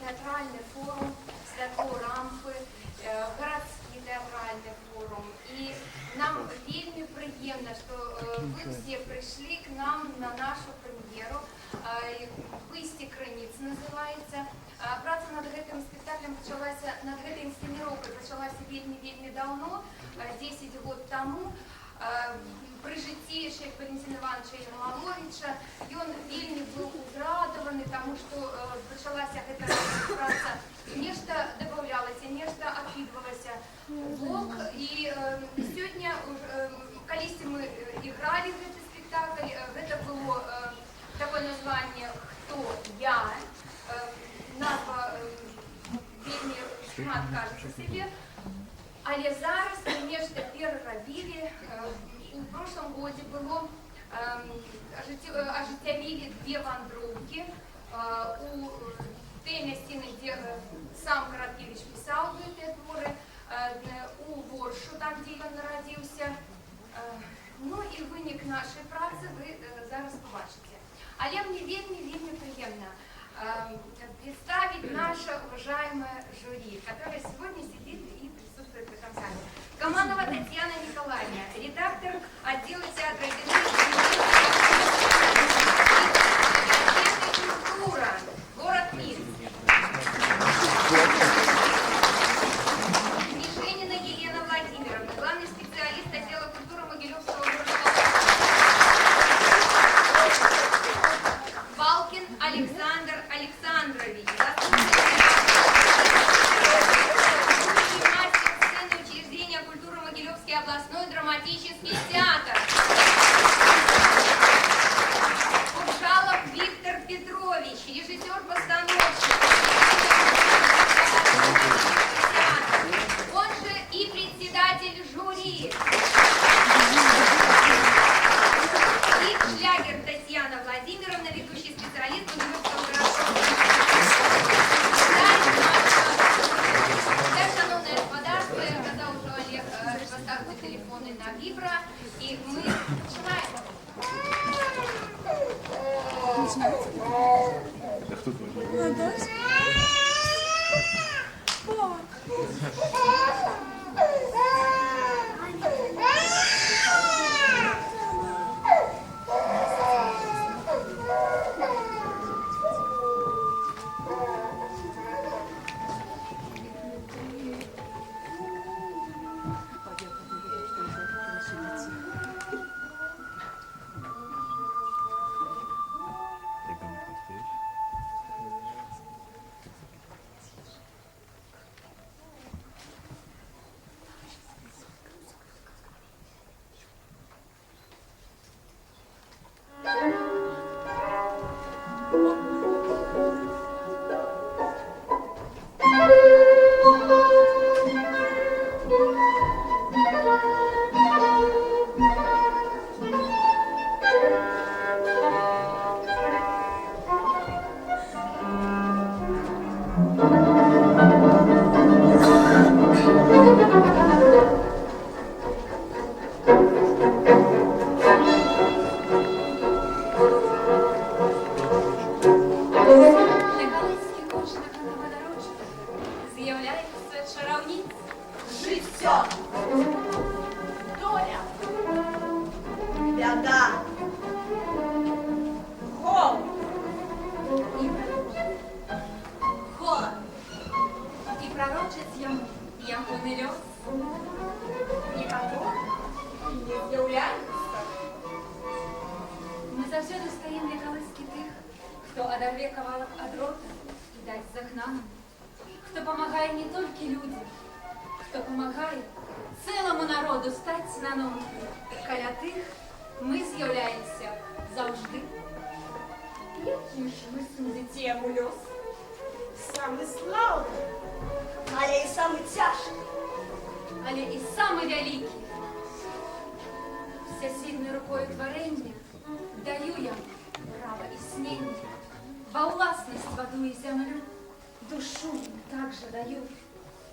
театральний форум «Святло рампи», городський театральний форум. І нам вельми приємно, що ви всі прийшли к нам на нашу прем'єру. «Висті краниць» називається. Праца над гэтым спектаклем пачалася, над гэтай інсцэніроўкай пачалася вельмі давно, 10 год таму. Пры жыцці шэйх Валентина Ивановича Ермоловича. Ён вельмі быў узрадаваны, таму што пачалася гэта праца. Нешта дабаўлялася, нешта адкідвалася бок. І сёння, калісьці мы ігралі гэты спектакль, гэта было такое названне «Хто я?». Назва вельмі шмат кажа за сябе. Але зараз мы нешта перарабілі. У прошлом годзе было ажыццявілі две вандроўкі у той мясціны, дзе сам Караткевіч пісаў гэтыя творы, у Воршу, там, дзе ён нарадзіўся. Ну і вынік нашай працы вы зараз побачыце. Але мне вельмі приемно представить наше уважаемое жюри, которое сегодня сидит и присутствует в этом зале. Командова Татьяна Николаевна, редактор отдела театра и культура, город Минск. Мишенина Елена Владимировна, главный специалист отдела культуры Могилевского города. Балкин Александр Александрович, областной драматический театр. Куршалов Виктор Петрович, режиссер-постановщик. Он же и председатель жюри. И Шлягер Татьяна Владимировна, ведущий специалист Могилевского городского. Шановные господа, я сказал уже Олег, поставьте телефоны на вибро, и мы начинаем.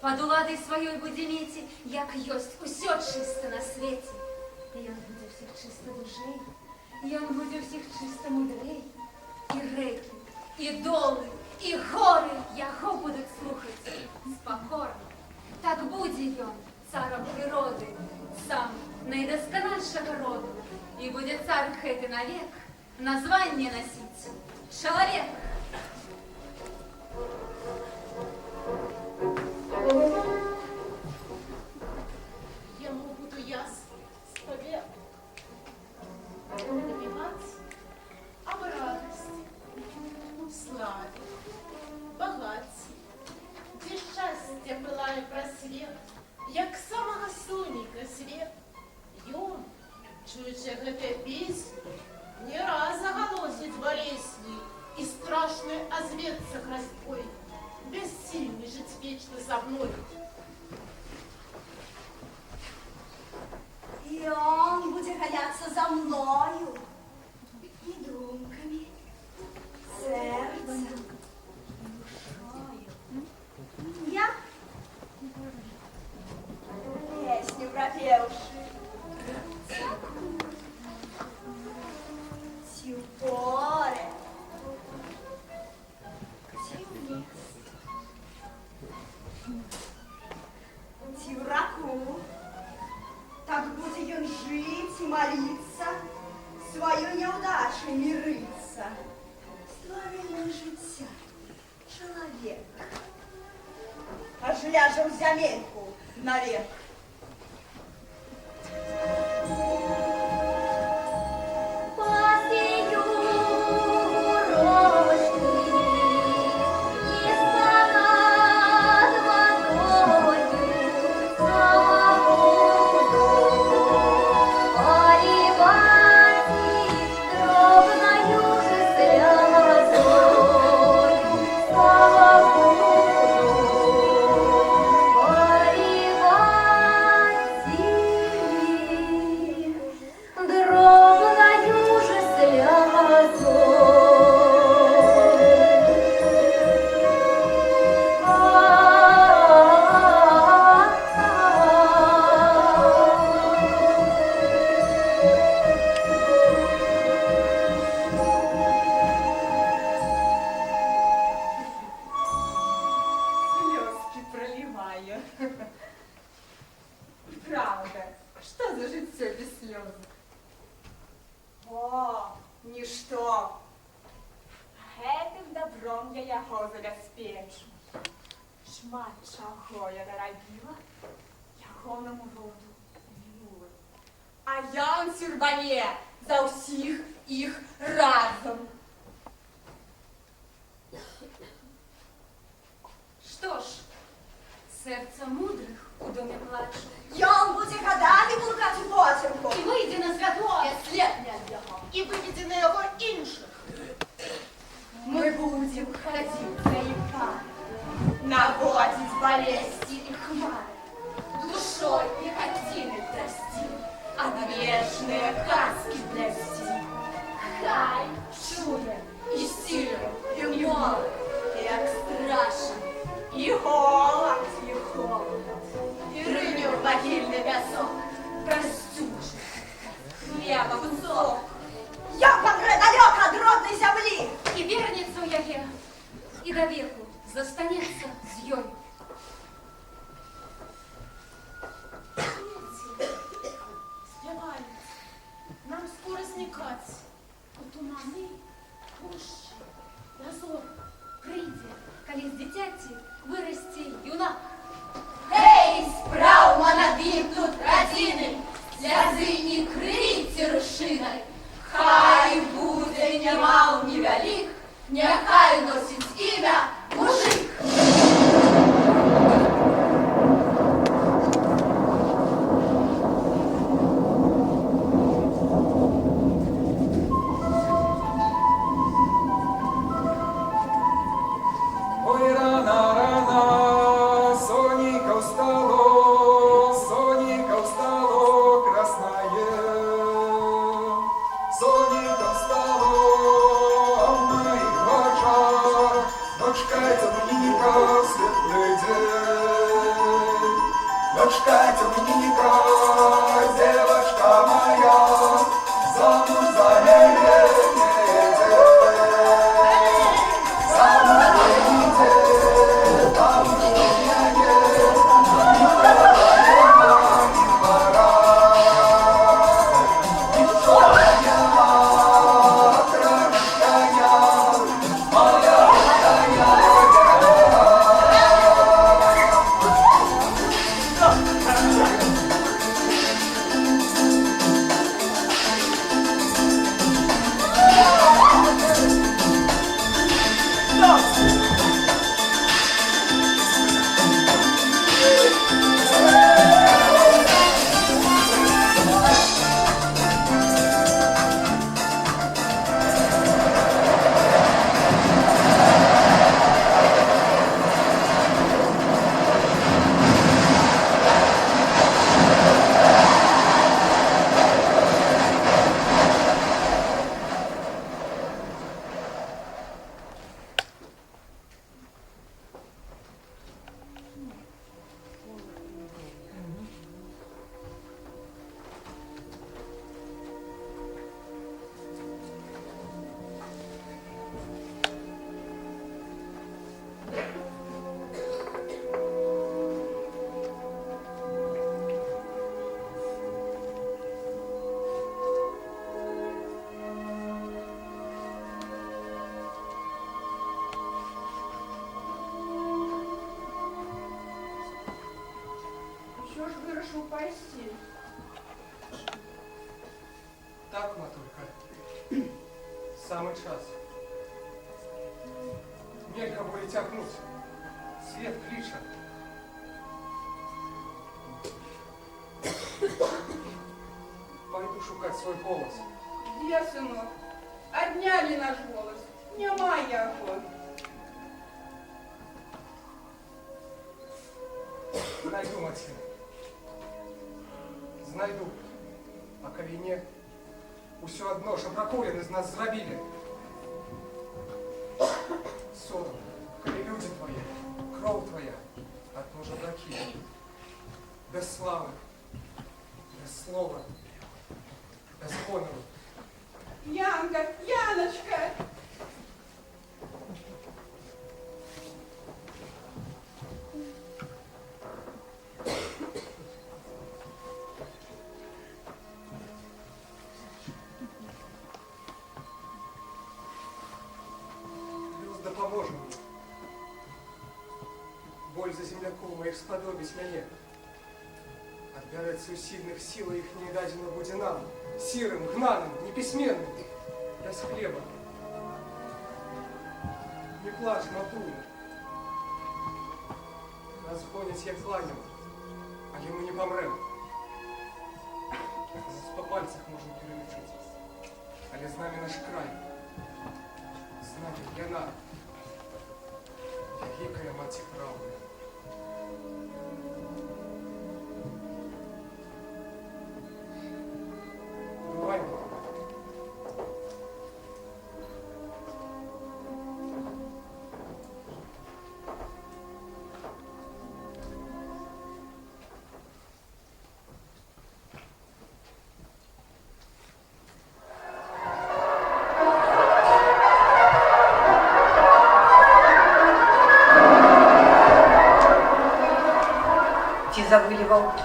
Пад уладай сваёй будзе меці, як ёсць, усё чыста на свеце. І ён будзе ўсіх чыста душэй, ён будзе ўсіх чыста мудрэй. І рэкі, і долы, і гори яго будуть слухати спокорно. Так буде ён царом природы, сам найдоскональшего роду, и будет царь гэты навек название носить человек. Ему буду ясно сповед добивать об радости, славе, богатстве, где счастье пылає просвет, як самого соника свет. Ён, чуючи гэтыя песні, не раз заголосить болезни и страшный озветься грозьбой, бессильный жить вечно со мной. И он будет гоняться за мною и думками, сердцем, душою. Я, песню пропевши, тю поле, тю лес, тю раку. Так будет он жить и молиться, свою неудачу мириться. Створений життя чоловік, аж ляже в земельку навек. Правда, что за життя без слез? О, ничто. Гэтым добром я яго забяспечу. Шмат чаго я дарабіла ягонаму роду мінулым. А ён сюрбане за ўсіх іх разом. Что ж, сердце мудрых у доме плачет. Он будет годами блукать у потемку. И выйди на святое. След не от его. И выведи на его інших. Мы будем ходить заиками, наводить болезни и хмары, душой и хотели прости, отвешные каски плести. Хай чує и силен, и молод, як страшен, и голод, и рыню в могильный песок, костюшек, хлеба кусок. Я помру далек от родной земли. И вернется у яе, и до веку застанется з ёй. Спевай, нам скоро зникать. У туманы, пущи, дозор. Прийде, коли з дитяті виросте юнак. Эй, справа надвигнут родины, слезы и крыйте рушиной. Хай буде не мал, не велик, нехай носить имя мужик. Ой, рано, рано, Соника устало, красное. Соника устало, а в моих очах дочка темника, светлый день. Дочка темника, девочка моя, замуж за меня не идет. Замуж прошу, пойти. Так, матулька, самый час. Нельзя будет тягнуть. Свет клиша. Пойду шукать свой голос. Где, сынок? Отняли наш голос. Нема його. Знайду, Максим. Знайду. А коли не, усё одно жабракулин из нас зрабили. Сором, коли люди твои, кров твоя, одно жабраки. Без славы, без слова, без гонору. Янка, Яночка! Плюс да поможем. Боль за земляков моих сподобить мяне. Отбираться у сильных силы их не дадено буде нам, сирым, гнаным, неписьменным, без хлеба. Не плачь, матуля. Нас гонять, як зланем, але мы не помрем. Нас по пальцах можем перелечить, але з нами наш край. З нами яна, великая мать правда. Бывай, Ті завили волки,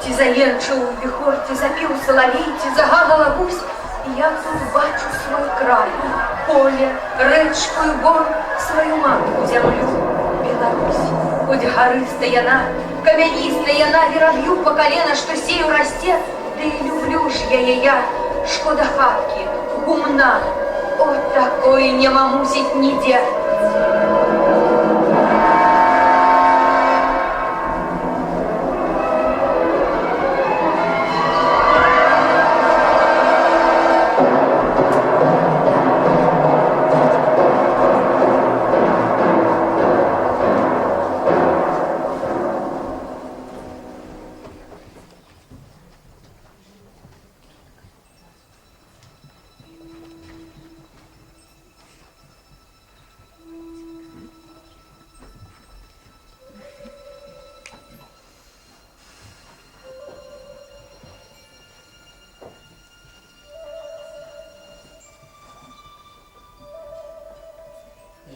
ті заєрчив вихор, ті запів соловей, ті загавала гусь. І я тут бачу свой край, поле, речку і бор, свою матку землю, Беларусь. Хоть горыстая яна, камянистая яна, веровью по колено, что сею растет, да и люблю ж я, шкода хатки, гумна, от такой не мамусить ніде.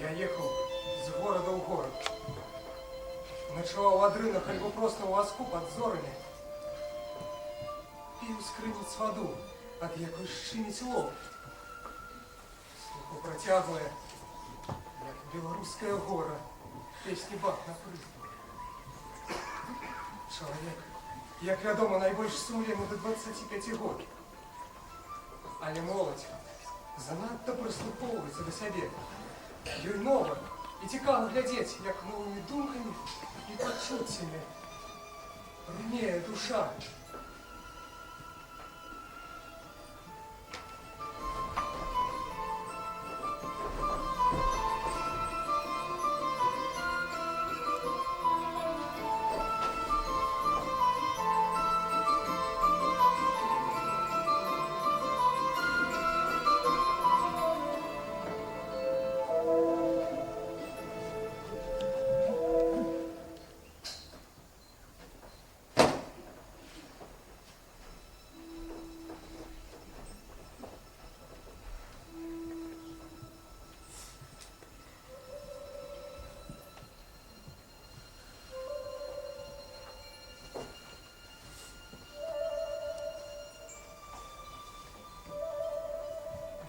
Я ехал с города в город. Ночевал в адрынах, альбо просто у воску под зорами. Пил з криниць воду, от якої щинить лоб. Слуху протяглое, як белорусская гора, песни баб на прызбу. Чоловік, як вядома, найбольш сумленны до 25 год. Але моладзь занадто прислухоўваецца да сябе. Ёй нова і цікаво глядзець, як новымі думкамі і пачуццямі рунее душа.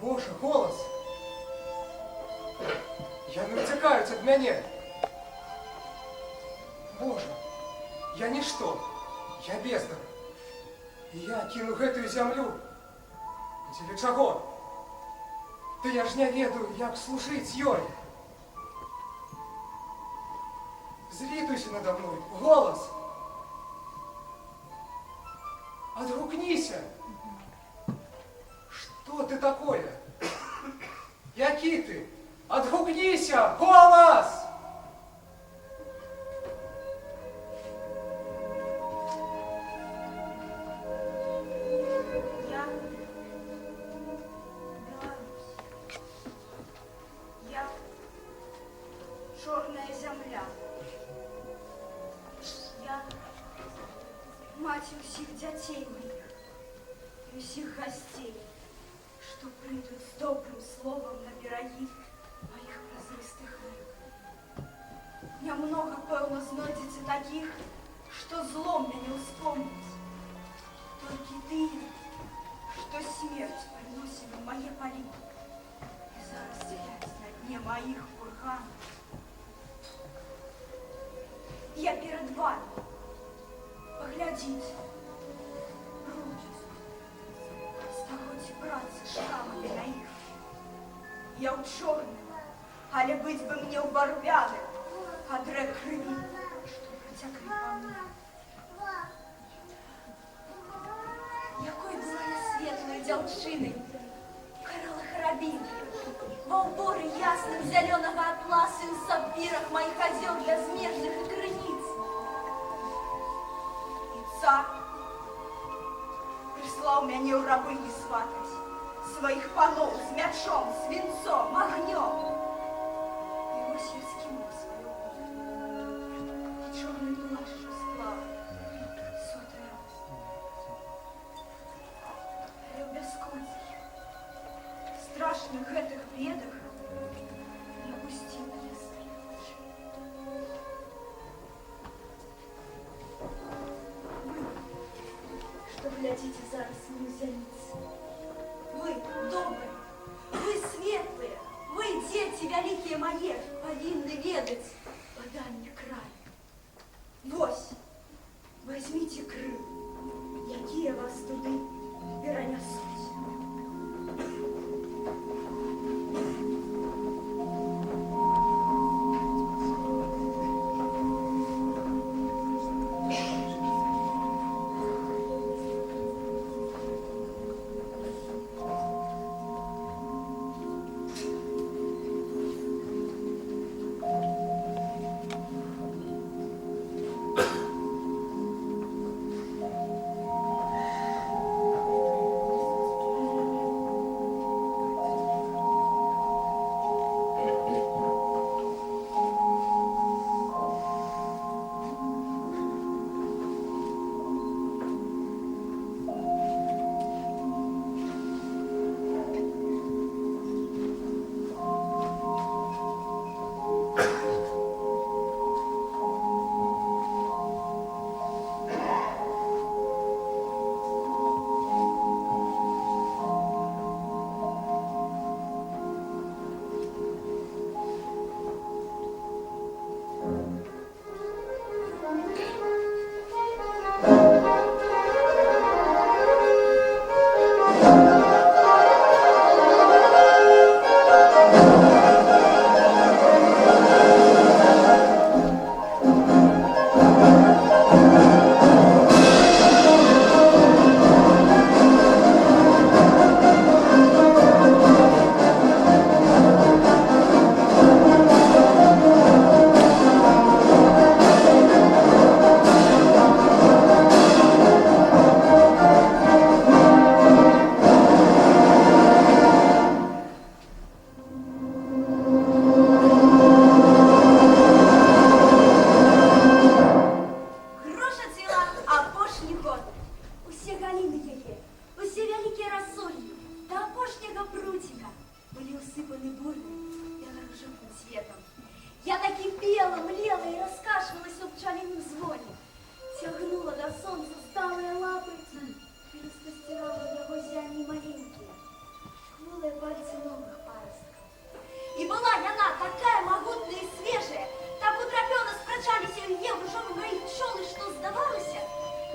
Боже, голос! Яны ўцякаюць ад мяне. Боже, я нішто. Я бездар. І я кіну гэтую зямлю. Дзеля чаго? Та я ж не ведаю, як служыць ёй. Злітуйся надо мной, голос. Отгукнися. Что ты такое? Які ты? Отгукнися, голос! Я Беларусь. Я чорная земля. Я мать усіх дзяцей моих і усіх гостей, што прыйдуць з добрым словам на берагі моих празрыстых рэк. Нямнога, пэўна, знойдзеце такіх, што злом мяне ўспомніць. Толькі тыя, што смерць прыносілі ў мае палі і зараз сядзяць на дне маіх курганаў. Я перед вами. Поглядите. Руки. Стагоддзі працы шрамамі на іх. Я ў чорным, але быць бы мне ў барвяным, ад рэк крыві, што працяклі па мне. Якой была я светлой дзяўчынай, карала харабін, ва ўборы ясным зялёнага атласу і ў сапфірах маіх азёр для змежных і крыніц. І цар прыслаў мяне ў рабыні сватаць, сваіх паноў з мячом, свінцом, агнём. І вось я скінула сваю волю, і чорны плашч склала соты раз. Але ў бясконцых, страшных гэтых бедах не пусціла я свае вочы. Вы, што глядзіце зараз мне ў зяніцы, вы добрыя, вы светлыя, вы, дзеці вялікія мае, павінны ведаць паданне краю. Вось, возьміце крылы, якія вас туды перанясуць.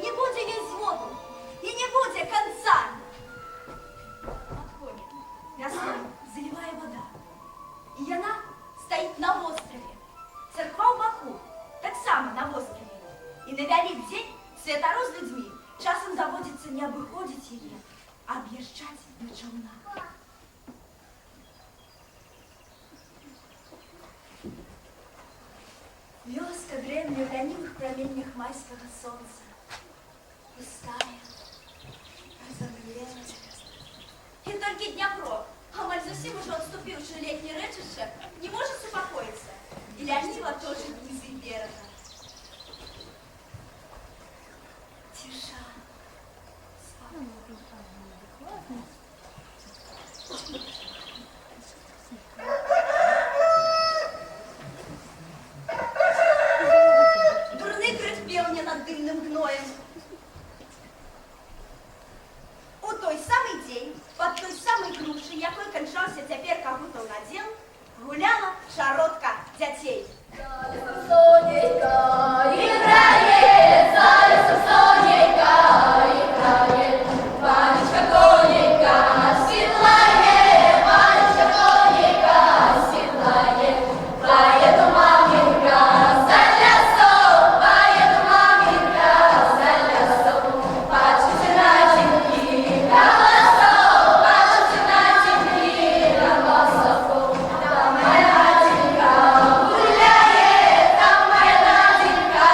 Не гулять на човнах. Вёска древняя в ранимых променях майского солнца. Пустая, разомлелая. І тільки Дніпро, гамаль зовсім уже отступивши літнє речище, не може супокоїтися. І лягніва теж внизи берега. Тиша. Дурний крик півня над дымным гноем. У той самый день, под той самой грушей, якой кончался теперь кагутов надел, гуляла шаротка дзяцей. Сонечка, играет, Сонечка, играет, Ванечка, Тонечка, светлая, Ванечка, Тонечка, светлая, поеду маменька за лесом, поеду маменька за лесом, почти на земли голосов, почти на земли голосов, там моя Наденька гуляет, там моя Наденька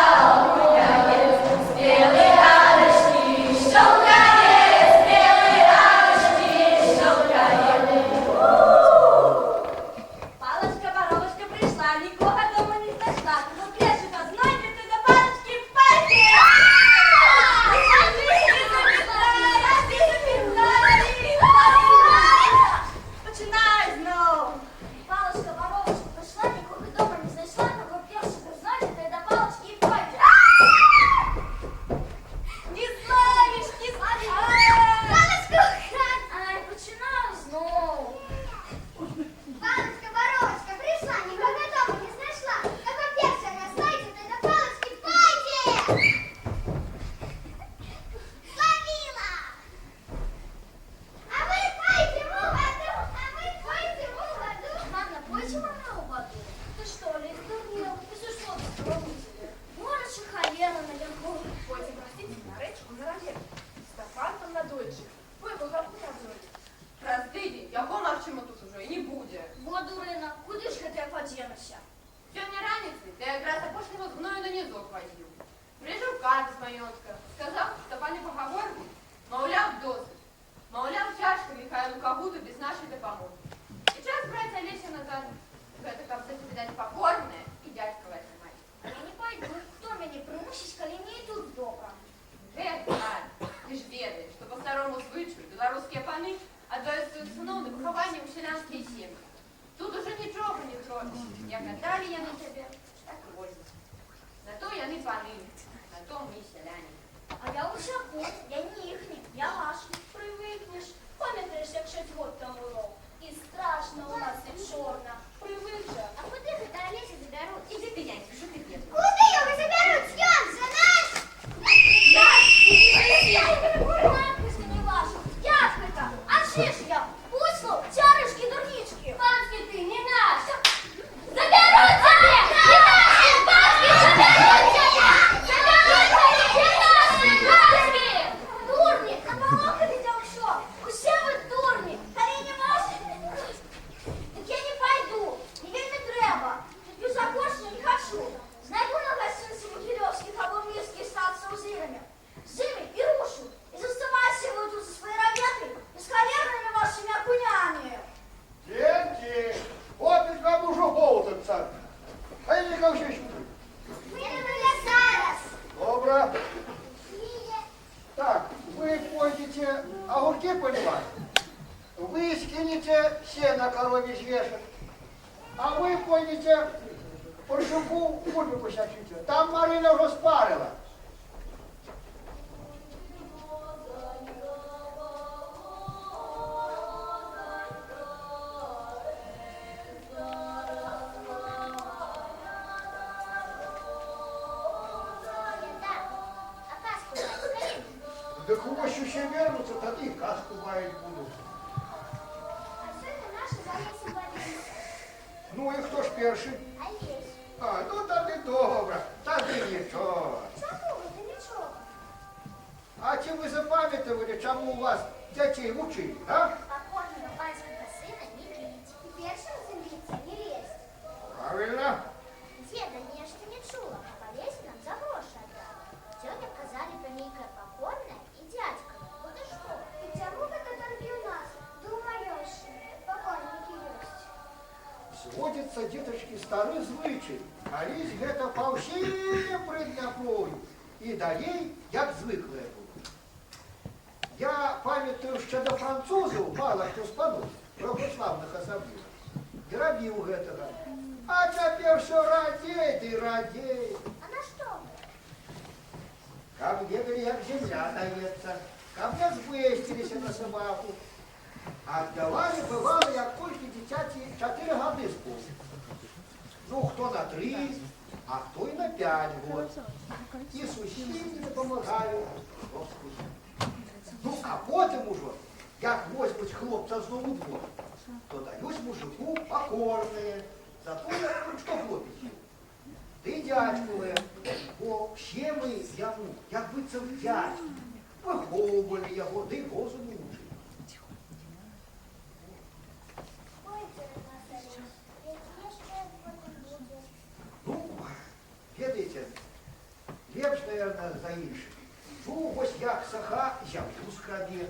гуляет, белые арочки щелкает, белые арочки щелкает. Палочка-воровочка пришла, никого дома не нашла. Ну, плечика знайде, ты до палочки пойди. Починай знов. Палочка-воровочка пришла, нікого дома не знайшла, кого першого знайде, та й до палочки і пойде. Не знаєш, не знаєш. Ай, починаю знову. Палочка-воровочка пришла, нікого дома не знайшла, кого першого знайде, та й до палочки пойде. Словила! А вы пойте в воду, а вы пойте в воду. Ладно, пойте в воду. Ты что, Лиза, дурнела? Ты же что, беспробудили? Может, шахалена наверху. Потім простите на речку на раві. Стефан там на дойчик. Ви богавку разули. Роздиді, його навчимо тут уже і не буде. Во, дурина, куди ж ти подінешся? Сьогодні раніці я якраз опошнього з мною на низок возив. Прийшов карт з майонська, сказав, що пані поговоримо, мовляв, досить. Мовляв, тяжко Михайлу Кагуту без нашої допомоги. І час брати Олеся назад. Гэта каб видать покорная і дядьковая мать. А я не пойду. Хто мене примусить, коли не йдуть з боку? Ты ж ведаешь, что по старому звычаю белорусские паны отдают своих сынов на похование у селянские семьи. Тут уже ничего не зробиш. Як отдали я на тебе, так и вольно. Зато яны паны, зато мы селяне. А я уже кот, я не їхній, я ваш. Привикнеш. Пам'ятаєш, як 6 год тому було? І страшно у нас і чорна. Привик же. А куди ви та Олеся заберуть? Иди ты, нянька, что ты делаешь? Куди його заберуть? Ён же наш! Надписи не ваші. Дядька, а ще ж я. Пусло, чаришки, дурнички. Панський ти, не наш. Заберуть тебе! Не наші! Панські заберуть тебе! Заберуть тебе! Не наші! Панські! Дурні, наполохайте що? Усе ви дурні. Коли не ваші? Так я не пойду. Не вельми треба. Тут безопошно не хочу. Знайду на гостинці Могилевських або Мирських статься узирами. Зими и рушу. И заставайся вы тут со своей рогятой и с холерными вашими окунями. Дети, от і вам уже болтаться. А я нікого ще сюди. Мы не зараз. Добре. Так, вы пойдете огурки поливать. Вы скинете сено корове вешать. А вы пойдете по шубу бульбу посячите. Там Марина уже спарила. Да кого ще вернуться, тоді казку мають будуть. А все это наши залезы водились. Ну і хто ж перший? Олесь. А, ну тоді добре, тоді нічого. Чому ви? Та нічого. А чи ви запам'ятали, чому у вас дзяцей вучылі, а? Покорного панского сына не бить. И першим землица не лезть. Правильно. Деда нечто не чула, а полезь нам за гроши отдал. Тетя казали помейка покорная и дядька. Вот и что? И чему это только у нас? Думаешь, покорники есть. Сводится, деточки, стары звычай. Алісь гэта па ўсім прыдняпрою. І далей, як звыклыя будуць. Я памятаю, що до французів мало хто з панов, православних асабліва, не рабіў гэтага. А цяпер все радзей ды радзей. А на что? Каб ведалі, як земля даецца, каб не звесціліся на собаку. Аддавалі, бывало, як толькі дзіцяці 4 гады спосіб. Ну, хто на 3, а хто і на 5 год. І сусіді допомагають. Господи. Ну, а потім уже, як возьмуть хлопця знову у двор, то дають мужику покорне. Зато що хлопець? Ти дядькове, бо ще ми йому, як би це вдячні, виховували його, да й розуму учили. Ну, ведаете, лепш, наверное, за інших. Ну, ось як саха зямлю скраде.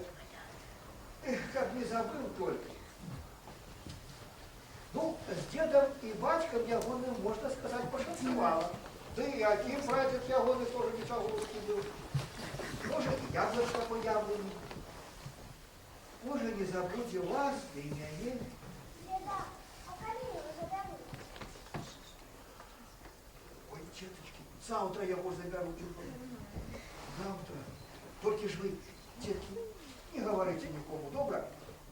Эх, как не забыл только. Ну, с дедом и бацьком ягоным, можно сказать, пошанцевало. Да и один прадед ягоны тоже ничего был. Может, и яблочко по яблоне. Может, не забудьте вас, да и мяне. Деда, а коли его заберут? Ой, деточки, завтра его заберу. Завтра. Только ж вы, детки, не говорите никому, добро?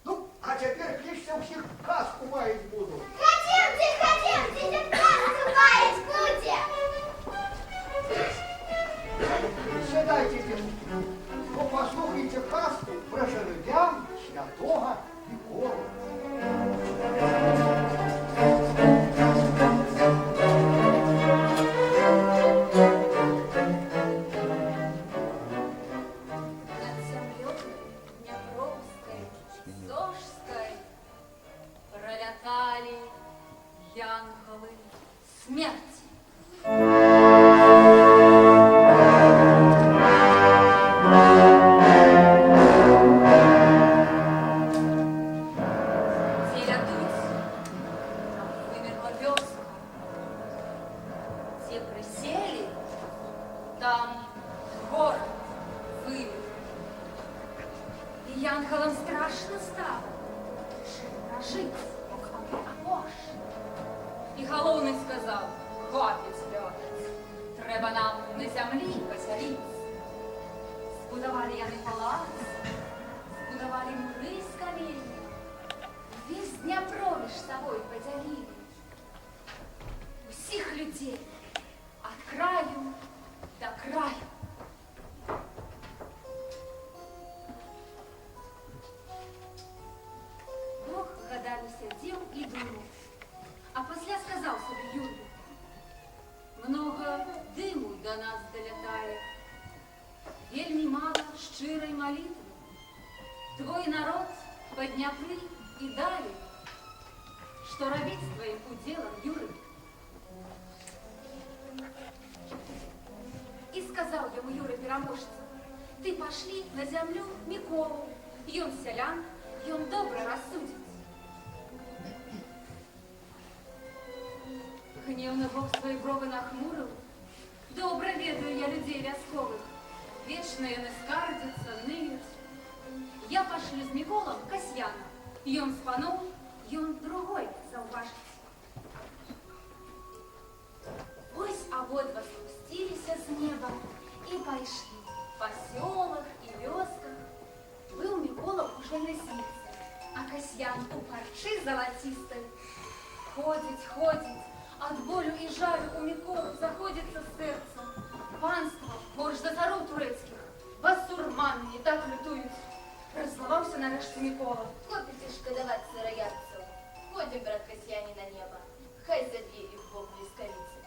Ну, а теперь кличься всех каску маять буду. Хотим, дед каску маять будем. Сідайте, детки. Ну, послухайте казку про жеребя святого Миколу. Янголы смерти. Те рядуть, вымерла вёска. Те присели, там город вымер. И янголам страшно стало. Жить, а боже. І головний сказав: хватить сльозить, треба нам на землі поселиться. Збудували яни палац, збудували мури з каміння, весь Дніпро між собою поділили. Усіх людей від краю до краю. Бог годами сидел и думал. А пасля сказал себе Юрию: много дыму до нас долетает, вельми мало щирой молитвы. Твой народ по Днепры и дали, что робить с твоим уделом, Юрий. И сказал ему Юра Переможца: ты пошли на землю Миколу, и он селян, и он добро рассудит. Гневно Бог свои брови нахмурил. Добро ведаю я людей вязковых. Вечно яны скардятся, ныют. Я пошлю с Миколом Касьяна. И он спанул, и он другой зауважит. Ось ободва спустились с неба и пошли по селах и вёсках. Был Микола уже на ситце, а Касьян у парчи золотистой. Ходить, от болю и жару у Миколы заходится сердце. Панство, борщ за царов турецких, басурманы не так лютують. Роззловався нарешті Микола. Копітішка давать сыроядцев. Ходим, брат Касьяне, на небо. Хай за дверью Бог близколицы.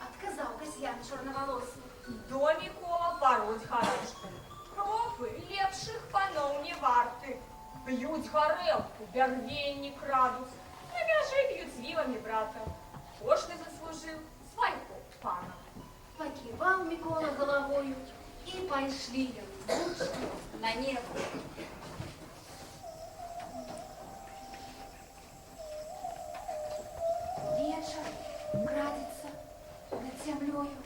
Отказал Касьян черноволосый. До Микола пороть хорошо. Кропы лепшых паноў не варты. П'ють гарэлку, бярвенні крадуць, на мяжы б'ють з віламі брата. Кожны заслужыў свайго пана. Покивал Микола головою, и пошли лучше на небо. Вечер крадется над землею.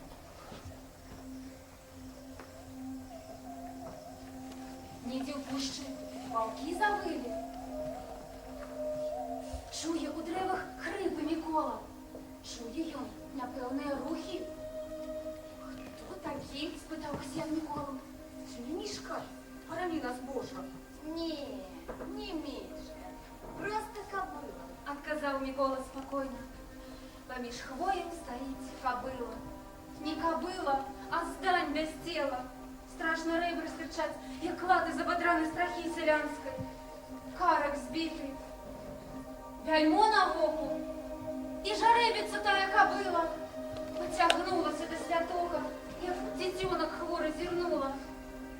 Недзе ў пушчы ваўкі завылі. Чуе у дрэвах хрыпы Микола. Чуе ён няпэўныя рухі. Хто такі? Спытаў Касьян Миколу. Ці не мішка? Парамі нас, Божа. Не, не Миша, просто кобыла. Отказал Микола спокойно. Помеж хвоем стоит кобыла. Не кобыла, а здань без тела. Страшно ребра стырчать, як клады забодраной страхи селянской. Карак сбитый, бяльмо на воку. И жаребица тая кобыла. Потягнулась до святого, як детенок хворый зернула.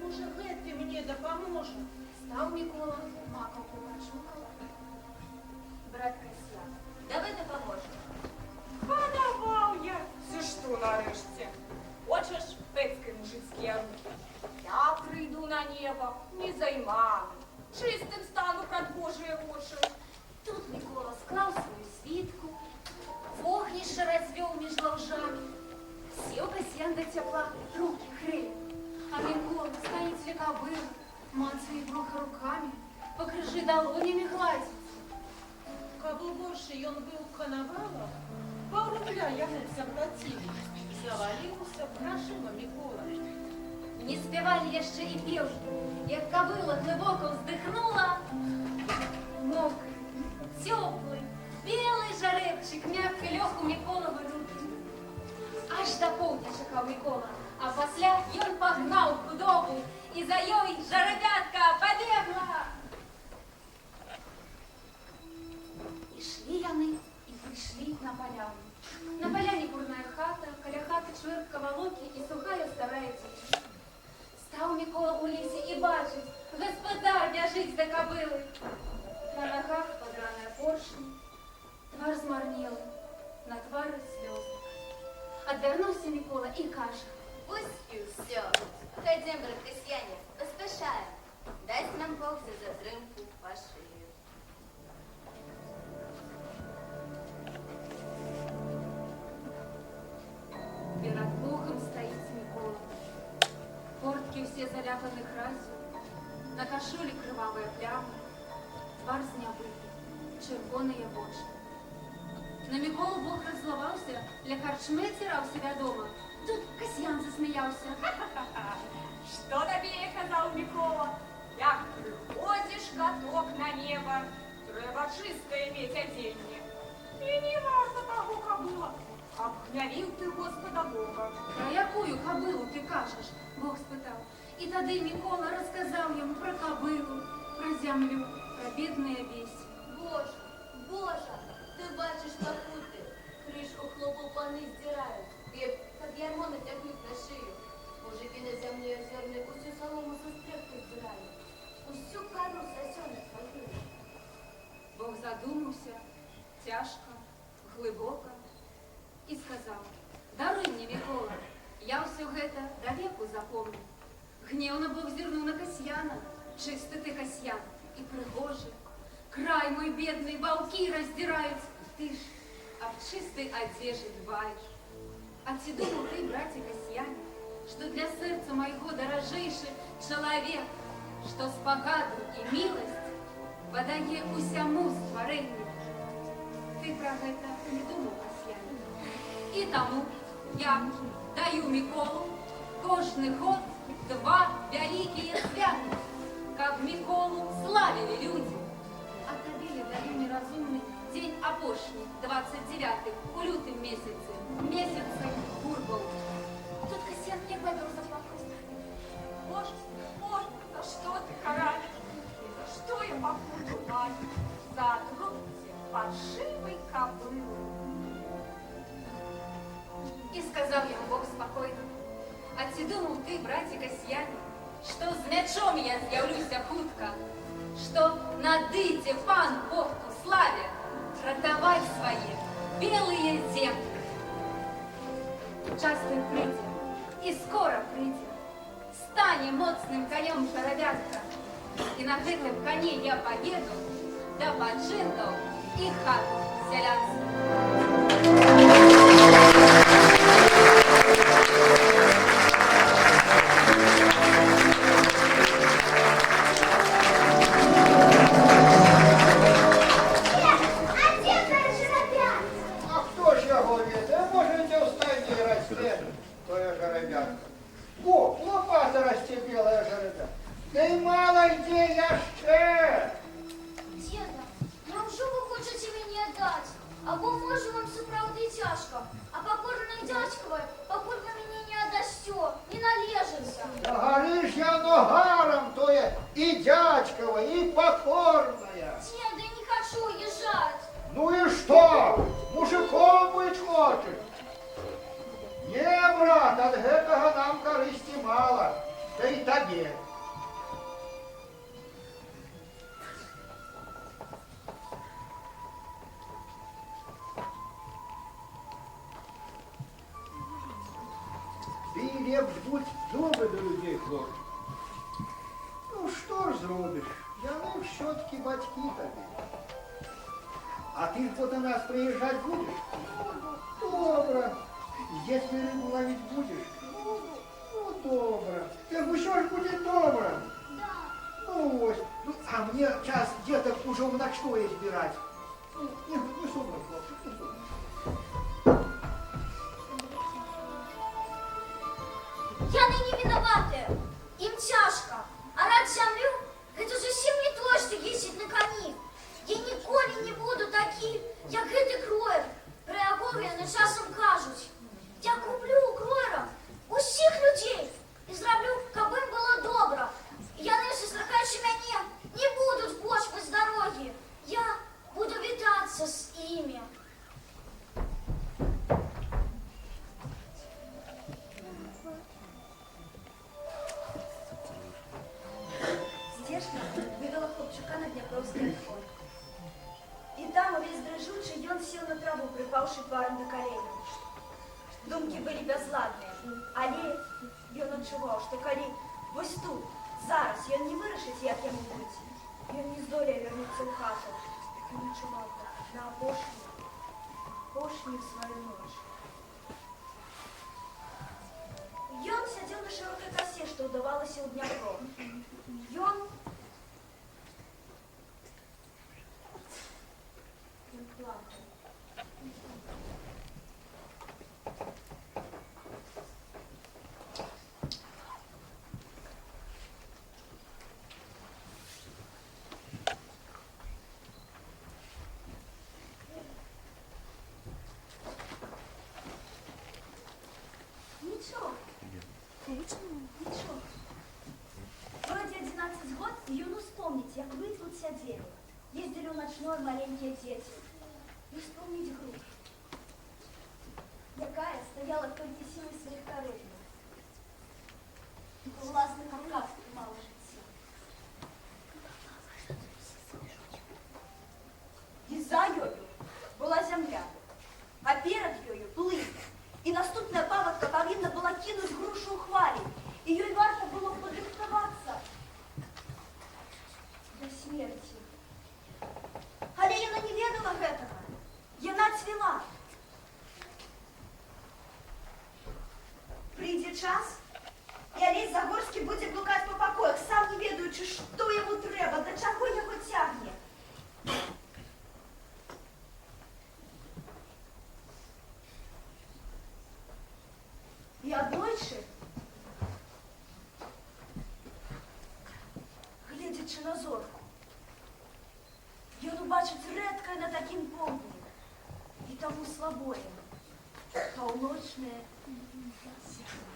Може, гэты мне дапаможа? Стал Микола, маковку почухала. Брат Касьян, Давай допоможем. Падаваў я, за што нарэшце? Хочаш пэцкай мужицкія рукі? Я прыйду на неба, незайманы, чыстым стану прад Божыя вочы. тут Микола склал свою свитку, вогнище развел меж лавжами. Сел Касьян до тепла, руки хрели. А Микола стоит для кобылы, мацает брюхо руками, по крыше долонями гладит. Кабы больше ён быў канавалам, паўрубля яму заплатілі. Заваліўся грашыма Мікола. Не спевали еще и пел, як кобыла глубоко вздохнула. Мокрый, теплый, белый жаребчик мягко лег у Миколовой руки. Аж до полдня чекал Микола, а пасля ён погнал худобу, и за ёй жаробятка побегла. И шли яны, и пришли на поляну. На поляне курная хата, каля хаты чвэртка волоки и сухая старая дичь. Стал Микола у лесе и бачит, господар бяжить до кобылы. На ногах подраная поршень, твар змарнелый, на твары слезы. Отвернулся Микола и каже: Пусть и все. Пойдем, брат Касьяне, поспешаем. Даст нам Бог за затрымку по шее. Перед Богом стоит Микола. Портки все заляпаны красью, на кашулі кривавая пляма, твар знябытый, червоные вочы. На Миколу Бог раззловался, для карчмы ціраўся вядома. Тут Касьян засмеялся. Что табе казаў Микола? Як прыходзіш каток на неба, трэба чыстае мець адзенне. І не варта таго кабыла. Абгнявіў ты Господа Бога. Про якую кобылу ты кажешь? Бог спытал. И тады Микола рассказал ему про кобылу, про землю, про бедные веси. Боже, Боже, ты бачиш пакуты. Кришку хлопу пани здирають. Хлеб, как ярмо натягнуть на шею. Мужики на земле озерной усю солому со стрепкой збирають. Усю кору сосёнок погнули. Бог задумался, тяжко, глибоко, и сказал: даруй мне, Микола, я ўсё гэта до веку запомню. Гневно Бог зернул на Касьяна, чисты ты, Касьян, и пригожий. Край мой бедный, волки раздирают, ты ж об чистой одежде дбаешь. А ти думал ты, братья Касьяне, что для сердца моего дорожейший человек, что спогаду и милость подае усяму створению. Ты про это не думал, Касьяне. И тому я даю Миколу кожный год 2 великие свята, как Миколу славили люди. А табелі даю неразумный день опошний, 29-й, у лютым месяце, месяце Бурбал. Тут Касьян не повел заплакать. Боже, Боже, за что ты караешь? И за что я покуту мать? За отрубьте паршивой кобылы. И сказал ему Бог спокойно: а ти думал ты, братья Касьяне, што з мячом я з'яўлюся хутка, што надыдзе пан Бог у славе ратаваць свае белыя землі. Час той прыйдзе, і скора прыйдзе, стане моцным канём жарабятка, і на гэтым коне я паеду да пачынкаў і хат сялянскіх. Вроде 11 год, и ну вспомнить, як вы тут сидели. Ездили в ночной маленькие дети. И вспомнить группу. Якая стояла только силой своих коровин. В властных руках мало життя. І за ёю була земля, а перед ёю плынь. І наступная паводка павінна была кинуть грушу ў хвалі. І ёй варта было падрыхтавацца до смерти. Але яна не ведала гэтага. Яна цвела. Прыйдзе час, і Алесь Загорскі будзе блукаць па пакоях, сам не ведаючы, што яму трэба, да чаго яго цягне. І аднойчы, гледзячы на зорку, ён убачыць рэдкае на такім помніку, і таму слабое, паўночнае зерно.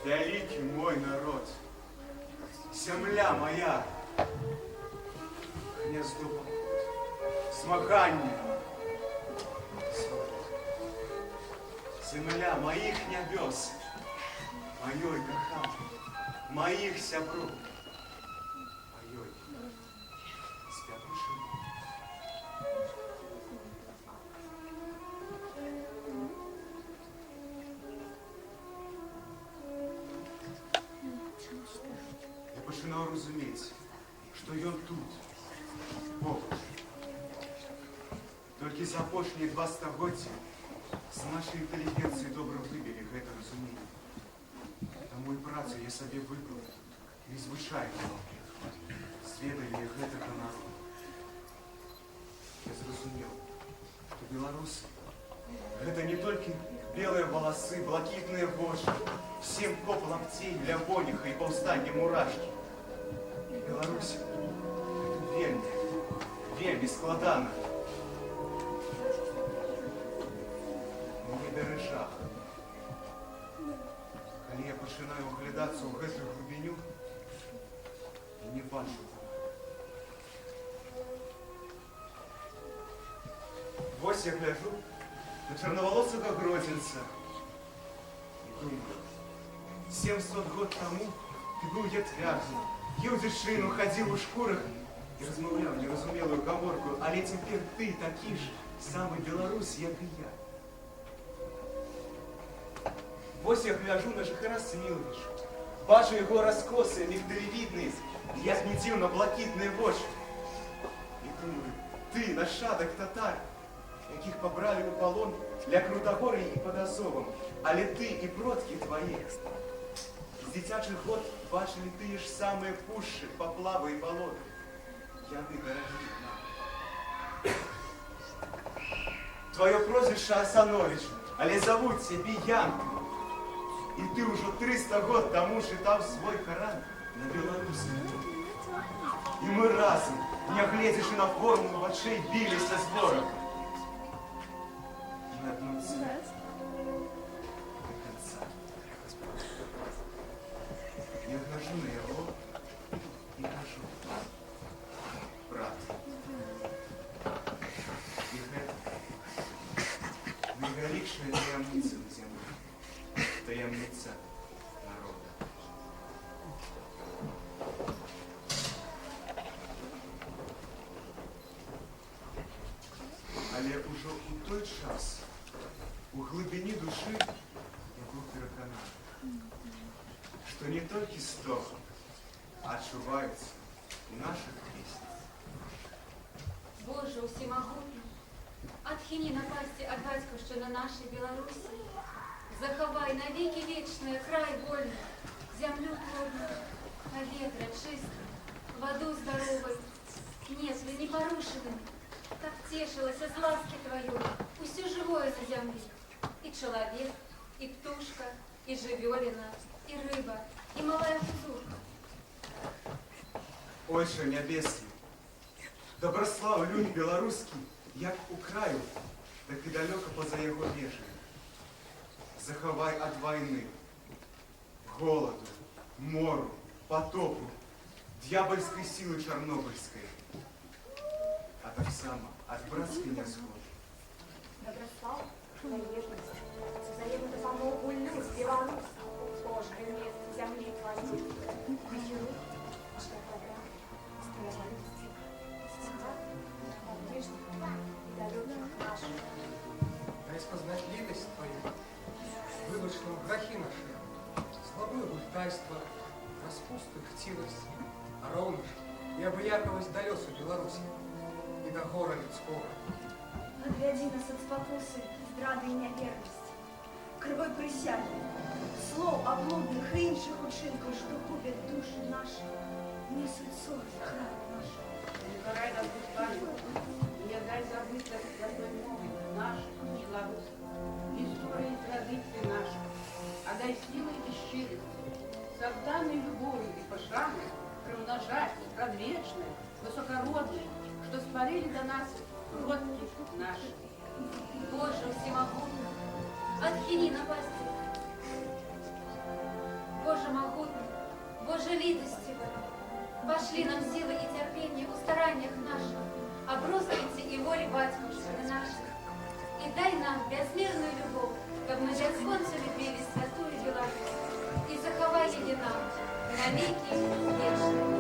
Великий мой народ, земля моя, гнездо покой, смаханье, земля моих небес, моей коханой, моих сябров, моей спятушей. Я починав розуміти, що ён тут, побач. Толькі за апошнія 2 стагоддзя з нашай інтэлігенцыі добра выбілі гэта разуменне. Таму і працу я сабе выбраў незвычайную. Зведалі я гэтага народа. Я зразумеў, што беларусы гэта не толькі белыя валасы, блакітныя вочы, 7 коп лапцей для воніха і паўстання мурашкі. Беларусь гэта вельмі, вельмі складана. Не дарэчах. Калі я пачынаю углядацца ў гэтую глыбіню, я не бачу. Вось я гляджу на чорноволосого гродзенца і думаю, 700 год таму ты быў ятвярдзім, еў дзічыну, хадзіў у шкурах і размаўляў неразумелую гаворку, але цяпер ты такі ж самы беларус, як і я. Вось я гляджу на Жыхара Сміловича, бачу яго раскосы, мігдалевідныя, як не дзіўна блакітныя вочы. І думаю, ты нашадак татар, якіх пабралі ў палон для Крутагор'я і пад Азовам, але ты і продкі твае з дзіцячых год бачылі тыя ж самыя пушчы, паплавы і балоты. Яны дарагі нам. Твоё прозвішча Асановіч, але завуць цябе Янкай. І ты ўжо 300 год таму чытаў свой Каран на беларускай мове. І мы разам, нягледзячы на форму вачэй, біліся з ворагам. На одном цель до конца. Я гляжу на яго і кажу, брат, і гэта найвялікшая таямніца на зямлі, таямніца народа. Але ўжо ў той час у глыбіні душы я быў перакананы, што не толькі стогн адчуваюцца ў нашых песнях. Боже усемагутны, адхіні напасці ад бацькаўшчыны нашай Беларусі, захавай навекі вечныя край вольны, зямлю плодную, паветра чыстым, ваду здаровай, неслы непарушанымі, так цешылася з ласкі тваёй усё жывое на зямлі. І чалавек, і птушка, і жывёліна, і рыба, і малая птушка. Ойче нябесны, добраслав люнь беларускі, як у краю, так і далёка па-за яго межамі. Захавай ад вайны, голаду, мору, потопу, д'ябальскай сілы чарнобыльскай, а таксама ад брацкай нязгоды. Доброслав, наежность, взаимную допомогу люд белорус, ложкой мест земли твоей. Вечеру, что добра, справедливости, стиха, надежды и далеких наших. Дай спознать литость твою, выбачь нам грехи наши, слабое гультайство, распусту хтивость, а ровно ж и обыяковость до лесу Беларуси и до гора людского. Отвяди нас от спокусы, здрады и неверности, кривой присяги, слов облудных и інших учинков, что губят души наши, несут ссор в храме нашем. Не карай нас, Господи, не дай забыть о святой мове нашей, белорусской, истории и традиции наших, а дай силы и щирости, созданные любовью и пошрамы, приумножать, предвечные, высокородные, что спарили до нас родки наши. Боже всемогутный, отхини напасти. пошли нам силы и терпение в стараниях наших, об росписи и воле батюшки наших. И дай нам безмерную любовь, как мы Господь любили святую Беларусь, и заховай ее нам навеки вечные.